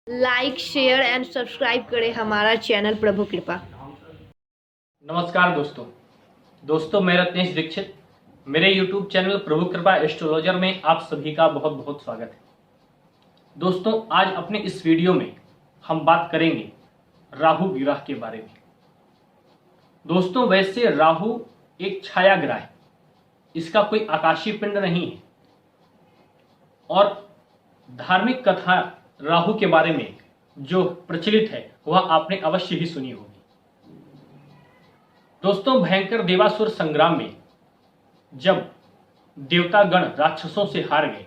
Like share and subscribe करें हमारा channel प्रभु कृपा। नमस्कार दोस्तों मैं रत्नेश दीक्षित। मेरे YouTube चैनल प्रभु कृपा एस्ट्रोलॉजर में आप सभी का बहुत बहुत स्वागत है। दोस्तों आज अपने इस वीडियो में हम बात करेंगे राहु ग्रह के बारे में। दोस्तों वैसे राहु एक छाया ग्रह है, इसका कोई आकाशीय पिंड नहीं है और धार्मिक कथा राहु के बारे में जो प्रचलित है वह आपने अवश्य ही सुनी होगी। दोस्तों भयंकर देवासुर संग्राम में जब देवतागण राक्षसों से हार गए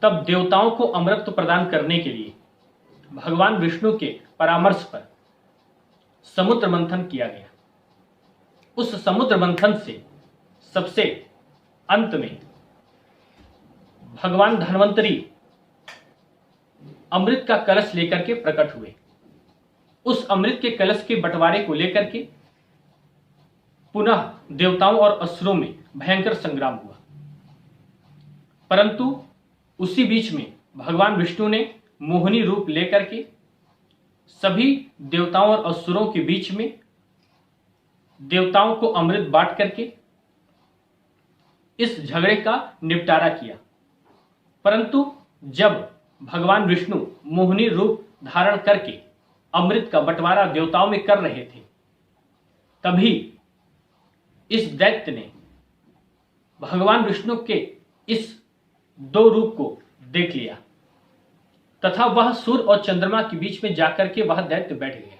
तब देवताओं को अमृत प्रदान करने के लिए भगवान विष्णु के परामर्श पर समुद्र मंथन किया गया। उस समुद्र मंथन से सबसे अंत में भगवान धन्वंतरी अमृत का कलश लेकर के प्रकट हुए। उस अमृत के कलश के बंटवारे को लेकर के पुनः देवताओं और असुरों में भयंकर संग्राम हुआ, परंतु उसी बीच में भगवान विष्णु ने मोहिनी रूप लेकर के सभी देवताओं और असुरों के बीच में देवताओं को अमृत बांट करके इस झगड़े का निपटारा किया। परंतु जब भगवान विष्णु मोहिनी रूप धारण करके अमृत का बंटवारा देवताओं में कर रहे थे, तभी इस दैत्य ने भगवान विष्णु के इस दो रूप को देख लिया तथा वह सूर्य और चंद्रमा के बीच में जाकर के वह दैत्य बैठ गया।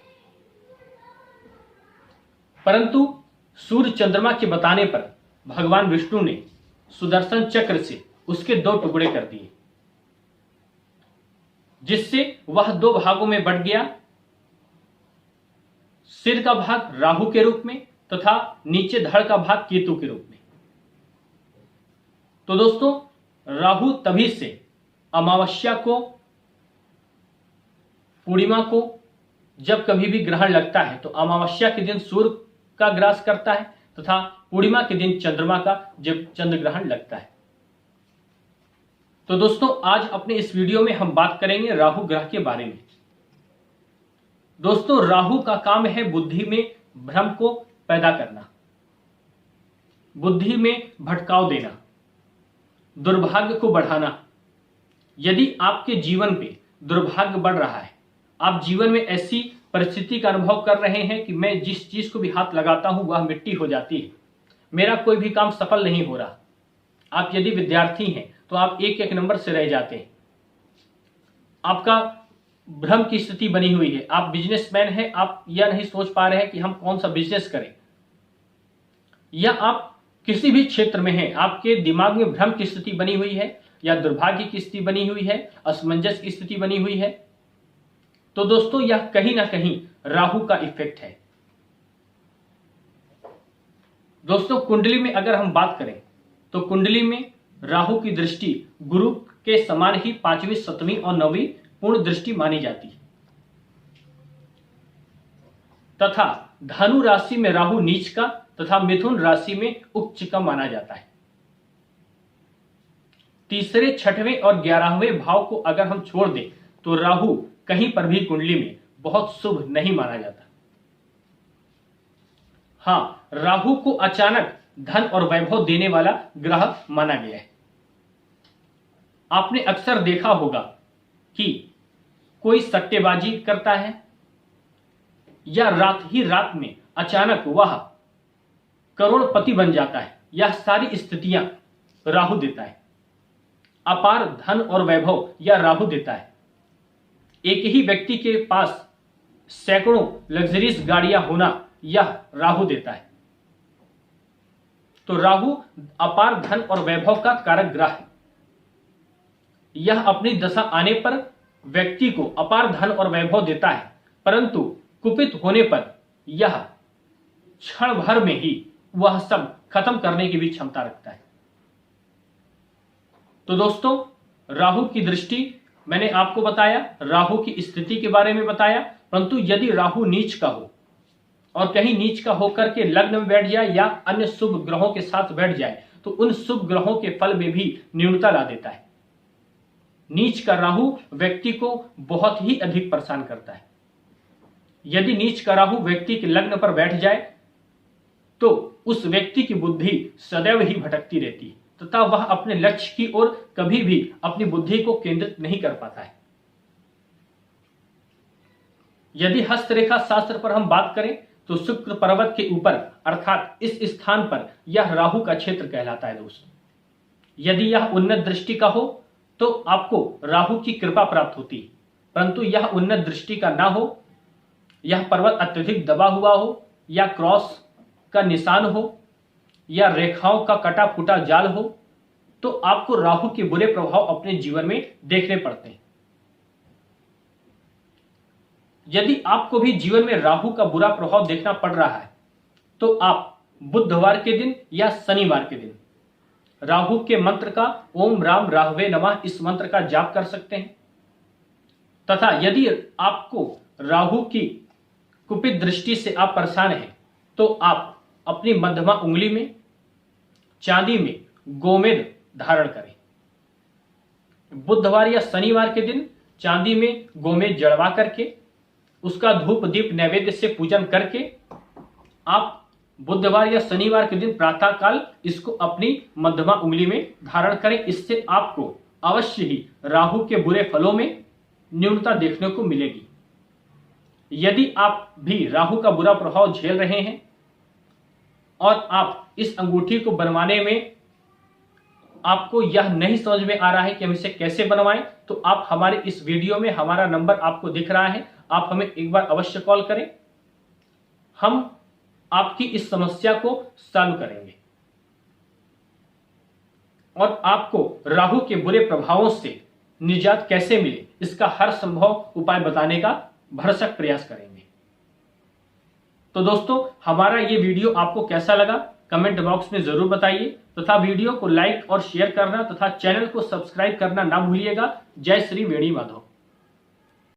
परंतु सूर्य चंद्रमा के बताने पर भगवान विष्णु ने सुदर्शन चक्र से उसके दो टुकड़े कर दिए, जिससे वह दो भागों में बंट गया। सिर का भाग राहु के रूप में तथा नीचे धड़ का भाग केतु के रूप में। तो दोस्तों राहु तभी से अमावस्या को, पूर्णिमा को जब कभी भी ग्रहण लगता है तो अमावस्या के दिन सूर्य का ग्रास करता है तथा पूर्णिमा के दिन चंद्रमा का जब चंद्र ग्रहण लगता है। तो दोस्तों आज अपने इस वीडियो में हम बात करेंगे राहु ग्रह के बारे में। दोस्तों राहु का काम है बुद्धि में भ्रम को पैदा करना, बुद्धि में भटकाव देना, दुर्भाग्य को बढ़ाना। यदि आपके जीवन पे दुर्भाग्य बढ़ रहा है, आप जीवन में ऐसी परिस्थिति का अनुभव कर रहे हैं कि मैं जिस चीज को भी हाथ लगाता हूं वह मिट्टी हो जाती है, मेरा कोई भी काम सफल नहीं हो रहा। आप यदि विद्यार्थी हैं तो आप एक एक नंबर से रह जाते हैं, आपका भ्रम की स्थिति बनी हुई है। आप बिजनेसमैन हैं, आप यह नहीं सोच पा रहे हैं कि हम कौन सा बिजनेस करें, या आप किसी भी क्षेत्र में हैं, आपके दिमाग में भ्रम की स्थिति बनी हुई है या दुर्भाग्य की स्थिति बनी हुई है, असमंजस की स्थिति बनी हुई है, तो दोस्तों यह कहीं ना कहीं राहु का इफेक्ट है। दोस्तों कुंडली में अगर हम बात करें तो कुंडली में राहु की दृष्टि गुरु के समान ही 5वीं 7वीं और 9वीं पूर्ण दृष्टि मानी जाती है तथा धनु राशि में राहु नीच का तथा मिथुन राशि में उच्च का माना जाता है। तीसरे, छठवें और 11वें भाव को अगर हम छोड़ दें तो राहु कहीं पर भी कुंडली में बहुत शुभ नहीं माना जाता। हाँ, राहु को अचानक धन और वैभव देने वाला ग्रह माना गया है। आपने अक्सर देखा होगा कि कोई सट्टेबाजी करता है या रात में अचानक वह करोड़पति बन जाता है, यह सारी स्थितियां राहु देता है। अपार धन और वैभव यह राहु देता है। एक ही व्यक्ति के पास सैकड़ों लग्जरीज गाड़ियां होना यह राहु देता है। तो राहु अपार धन और वैभव का कारक ग्रह है। यह अपनी दशा आने पर व्यक्ति को अपार धन और वैभव देता है, परंतु कुपित होने पर यह क्षण भर में ही वह सब खत्म करने की भी क्षमता रखता है। तो दोस्तों राहु की दृष्टि मैंने आपको बताया, राहु की स्थिति के बारे में बताया, परंतु यदि राहु नीच का हो और कहीं नीच का होकर के लग्न में बैठ जाए या अन्य शुभ ग्रहों के साथ बैठ जाए तो उन शुभ ग्रहों के फल में भी न्यूनता ला देता है। नीच का राहु व्यक्ति को बहुत ही अधिक परेशान करता है। यदि नीच का राहु व्यक्ति के लग्न पर बैठ जाए तो उस व्यक्ति की बुद्धि सदैव ही भटकती रहती है तथा वह अपने लक्ष्य की ओर कभी भी अपनी बुद्धि को केंद्रित नहीं कर पाता है। यदि हस्तरेखा शास्त्र पर हम बात करें तो शुक्र पर्वत के ऊपर अर्थात इस स्थान पर यह राहु का क्षेत्र कहलाता है दोस्तों। यदि यह उन्नत दृष्टि का हो तो आपको राहु की कृपा प्राप्त होती है, परंतु यह उन्नत दृष्टि का ना हो, यह पर्वत अत्यधिक दबा हुआ हो या क्रॉस का निशान हो या रेखाओं का कटा फूटा जाल हो तो आपको राहु के बुरे प्रभाव अपने जीवन में देखने पड़ते हैं। यदि आपको भी जीवन में राहु का बुरा प्रभाव देखना पड़ रहा है तो आप बुधवार के दिन या शनिवार के दिन राहु के मंत्र का ओम राम राहवे नमः इस मंत्र का जाप कर सकते हैं। तथा यदि आपको राहु की कुपित दृष्टि से आप परेशान हैं तो आप अपनी मध्यमा उंगली में चांदी में गोमेद धारण करें। बुधवार या शनिवार के दिन चांदी में गोमेद जड़वा करके उसका धूप दीप नैवेद्य से पूजन करके आप बुधवार या शनिवार के दिन प्रातः काल इसको अपनी मध्यमा उंगली में धारण करें। इससे आपको अवश्य ही राहु के बुरे फलों में न्यूनता देखने को मिलेगी। यदि आप भी राहु का बुरा प्रभाव झेल रहे हैं और आप इस अंगूठी को बनवाने में आपको यह नहीं समझ में आ रहा है कि हम इसे कैसे बनवाएं, तो आप हमारे इस वीडियो में हमारा नंबर आपको दिख रहा है, आप हमें एक बार अवश्य कॉल करें। हम आपकी इस समस्या को सॉल्व करेंगे और आपको राहु के बुरे प्रभावों से निजात कैसे मिले इसका हर संभव उपाय बताने का भरसक प्रयास करेंगे। तो दोस्तों, हमारा ये वीडियो आपको कैसा लगा कमेंट बॉक्स में जरूर बताइए तथा वीडियो को लाइक और शेयर करना तथा चैनल को सब्सक्राइब करना ना भूलिएगा। जय श्री वेणी माधव।